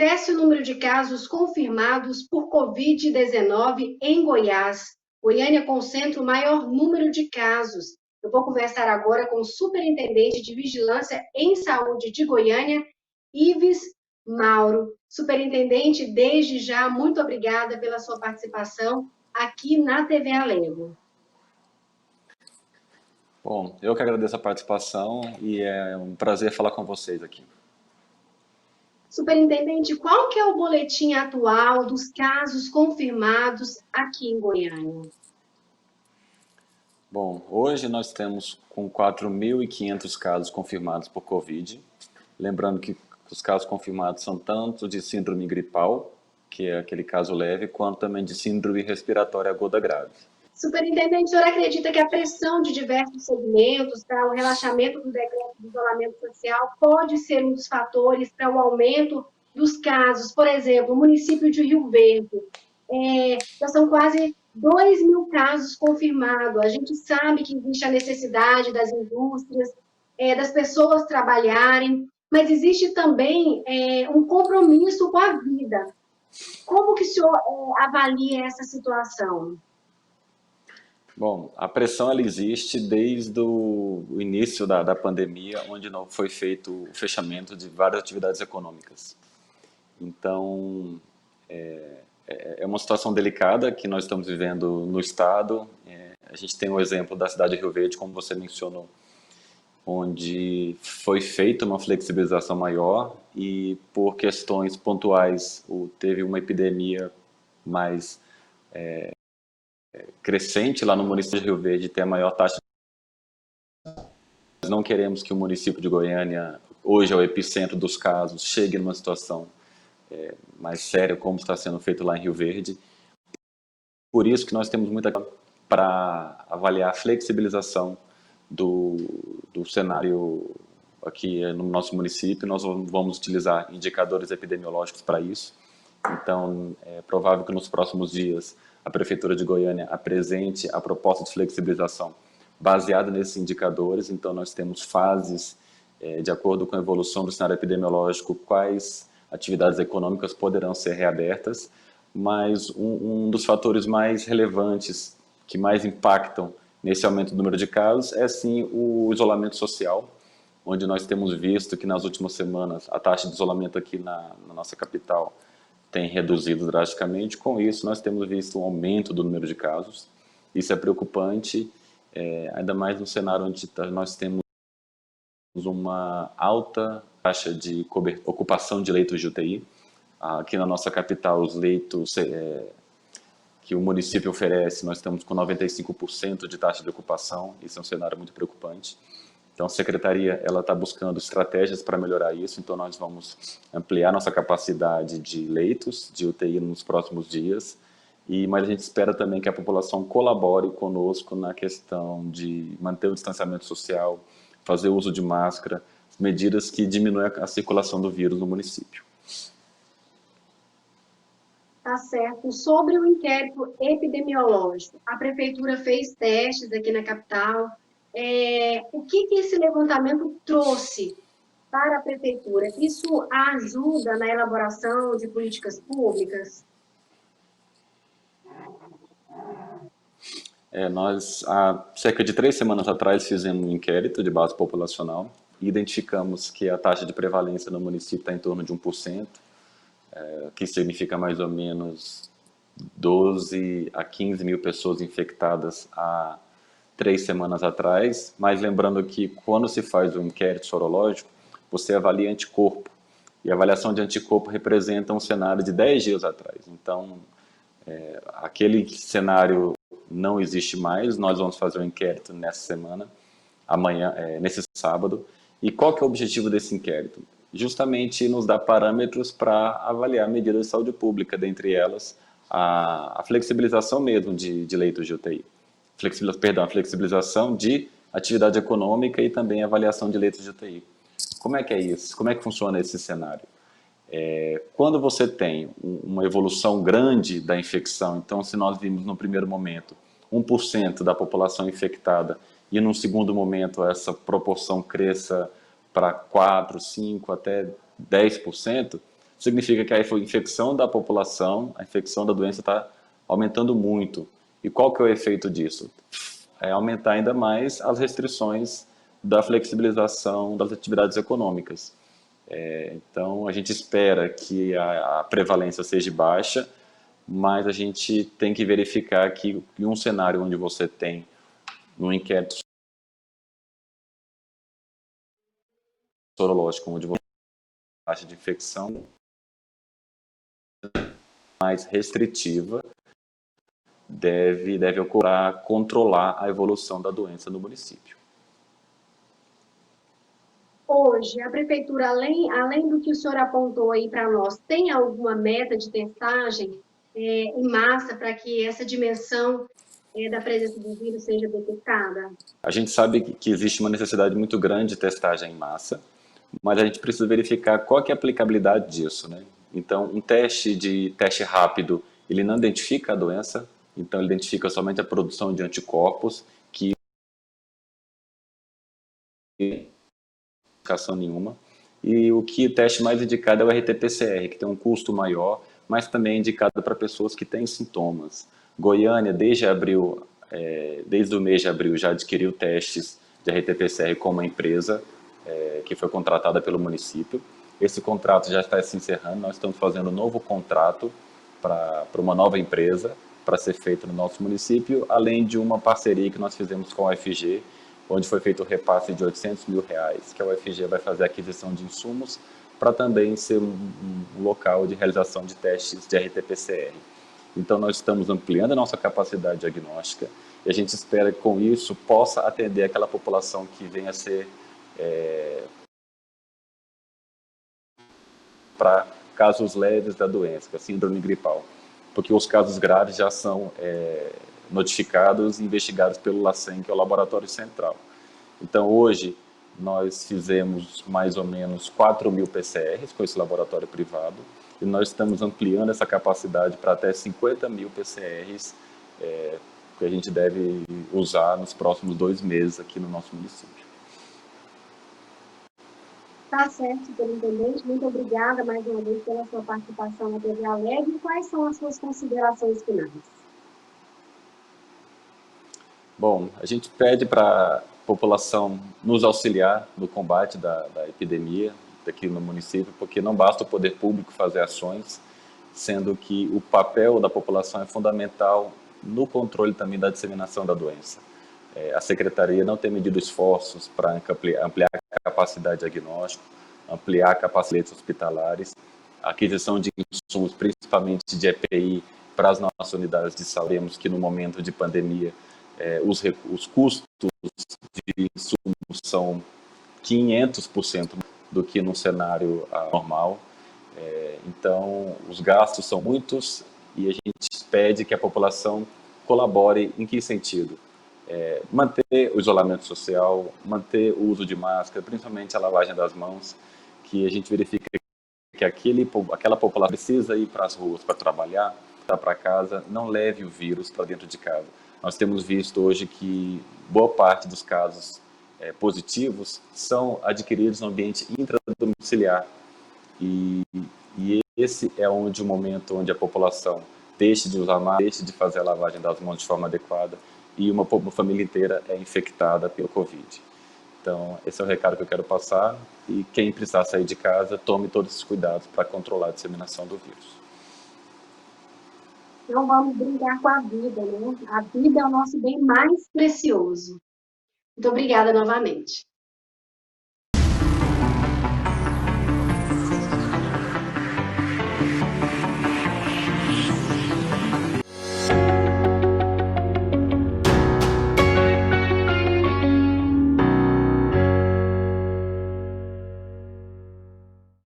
Cresce o número de casos confirmados por Covid-19 em Goiás. Goiânia concentra o maior número de casos. Eu vou conversar agora com o Superintendente de Vigilância em Saúde de Goiânia, Ives Mauro. Superintendente, desde já, muito obrigada pela sua participação aqui na TV Alego. Bom, eu que agradeço a participação e é um prazer falar com vocês aqui. Superintendente, qual que é o boletim atual dos casos confirmados aqui em Goiânia? Bom, hoje nós temos com 4.500 casos confirmados por Covid. Lembrando que os casos confirmados são tanto de síndrome gripal, que é aquele caso leve, quanto também de síndrome respiratória aguda grave. Superintendente, o senhor acredita que a pressão de diversos segmentos para o relaxamento do decreto de isolamento social pode ser um dos fatores para o aumento dos casos? Por exemplo, o município de Rio Verde, já são quase 2.000 casos confirmados. A gente sabe que existe a necessidade das indústrias, das pessoas trabalharem, mas existe também um compromisso com a vida. Como que o senhor avalia essa situação? Bom, a pressão ela existe desde o início da pandemia, onde não foi feito o fechamento de várias atividades econômicas. Então, é uma situação delicada que nós estamos vivendo no Estado. A gente tem o exemplo da cidade de Rio Verde, como você mencionou, onde foi feita uma flexibilização maior e, por questões pontuais, teve uma epidemia mais crescente lá no município de Rio Verde, tem a maior taxa. Nós não queremos que o município de Goiânia, hoje é o epicentro dos casos, chegue numa situação mais séria, como está sendo feito lá em Rio Verde. Por isso que nós temos muita para avaliar a flexibilização do cenário aqui no nosso município. Nós vamos utilizar indicadores epidemiológicos para isso. Então, é provável que nos próximos dias a Prefeitura de Goiânia apresente a proposta de flexibilização baseada nesses indicadores. Então, nós temos fases, de acordo com a evolução do cenário epidemiológico, quais atividades econômicas poderão ser reabertas, mas um dos fatores mais relevantes, que mais impactam nesse aumento do número de casos, é sim o isolamento social, onde nós temos visto que nas últimas semanas a taxa de isolamento aqui na nossa capital tem reduzido drasticamente. Com isso, nós temos visto um aumento do número de casos. Isso é preocupante, ainda mais no cenário onde nós temos uma alta taxa de ocupação de leitos de UTI. Aqui na nossa capital, os leitos que o município oferece, nós estamos com 95% de taxa de ocupação. Isso é um cenário muito preocupante. Então, a Secretaria está buscando estratégias para melhorar isso. Então, nós vamos ampliar nossa capacidade de leitos de UTI nos próximos dias. Mas a gente espera também que a população colabore conosco na questão de manter o distanciamento social, fazer uso de máscara, medidas que diminuem a circulação do vírus no município. Tá certo. Sobre o inquérito epidemiológico, a Prefeitura fez testes aqui na capital. O que esse levantamento trouxe para a Prefeitura? Isso ajuda na elaboração de políticas públicas? Nós, há cerca de 3 semanas atrás, fizemos um inquérito de base populacional e identificamos que a taxa de prevalência no município está em torno de 1%, que significa mais ou menos 12 a 15 mil pessoas infectadas há 3 semanas atrás. Mas lembrando que quando se faz o inquérito sorológico, você avalia anticorpo. E a avaliação de anticorpo representa um cenário de 10 dias atrás. Então, aquele cenário não existe mais. Nós vamos fazer o inquérito nessa semana, amanhã, nesse sábado. E qual que é o objetivo desse inquérito? Justamente nos dar parâmetros para avaliar medidas de saúde pública, dentre elas a flexibilização mesmo de leitos de UTI. A flexibilização de atividade econômica e também a avaliação de leitos de UTI. Como é que é isso? Como é que funciona esse cenário? Quando você tem uma evolução grande da infecção, então se nós vimos no primeiro momento 1% da população infectada e num segundo momento essa proporção cresça para 4, 5, até 10%, significa que a infecção da população, a infecção da doença está aumentando muito. E qual que é o efeito disso? É aumentar ainda mais as restrições da flexibilização das atividades econômicas. Então, a gente espera que a prevalência seja baixa, mas a gente tem que verificar que em um cenário onde você tem um inquérito sorológico, onde você tem a taxa de infecção mais restritiva, deve ocorrer para controlar a evolução da doença no município. Hoje, a prefeitura, além do que o senhor apontou aí para nós, tem alguma meta de testagem em massa para que essa dimensão da presença do vírus seja detectada? A gente sabe que existe uma necessidade muito grande de testagem em massa, mas a gente precisa verificar qual que é a aplicabilidade disso, né? Então, um teste rápido, ele não identifica a doença, então ele identifica somente a produção de anticorpos, que não tem indicação nenhuma. E o teste mais indicado é o RT-PCR, que tem um custo maior, mas também é indicado para pessoas que têm sintomas. Goiânia, desde o mês de abril, já adquiriu testes de RT-PCR com uma empresa que foi contratada pelo município. Esse contrato já está se encerrando, nós estamos fazendo um novo contrato para uma nova empresa para ser feito no nosso município, além de uma parceria que nós fizemos com a UFG, onde foi feito o repasse de R$800 mil, que a UFG vai fazer a aquisição de insumos para também ser um local de realização de testes de RT-PCR. Então, nós estamos ampliando a nossa capacidade diagnóstica e a gente espera que, com isso, possa atender aquela população que venha a ser para casos leves da doença, que é a síndrome gripal, porque os casos graves já são notificados e investigados pelo LACEN, que é o Laboratório Central. Então, hoje, nós fizemos mais ou menos 4.000 PCRs com esse laboratório privado e nós estamos ampliando essa capacidade para até 50.000 PCRs que a gente deve usar nos próximos 2 meses aqui no nosso município. Tá certo, superintendente. Muito obrigada mais uma vez pela sua participação na TV Alegre. Quais são as suas considerações finais? Bom, a gente pede para a população nos auxiliar no combate da epidemia aqui no município, porque não basta o poder público fazer ações, sendo que o papel da população é fundamental no controle também da disseminação da doença. A Secretaria não tem medido esforços para ampliar a capacidade diagnóstica, ampliar a capacidade hospitalares, a aquisição de insumos, principalmente de EPI, para as nossas unidades de saúde. Sabemos que no momento de pandemia, os custos de insumos são 500% do que no cenário normal. Então, os gastos são muitos e a gente pede que a população colabore. Em que sentido? Manter o isolamento social, manter o uso de máscara, principalmente a lavagem das mãos, que a gente verifica que aquela população precisa ir para as ruas para trabalhar, para casa, não leve o vírus para dentro de casa. Nós temos visto hoje que boa parte dos casos positivos são adquiridos no ambiente intradomiciliar. E esse é o momento onde a população deixe de usar máscara, deixe de fazer a lavagem das mãos de forma adequada e uma família inteira é infectada pelo Covid. Então, esse é o recado que eu quero passar e quem precisar sair de casa, tome todos esses cuidados para controlar a disseminação do vírus. Não vamos brincar com a vida, né? A vida é o nosso bem mais precioso. Muito obrigada novamente.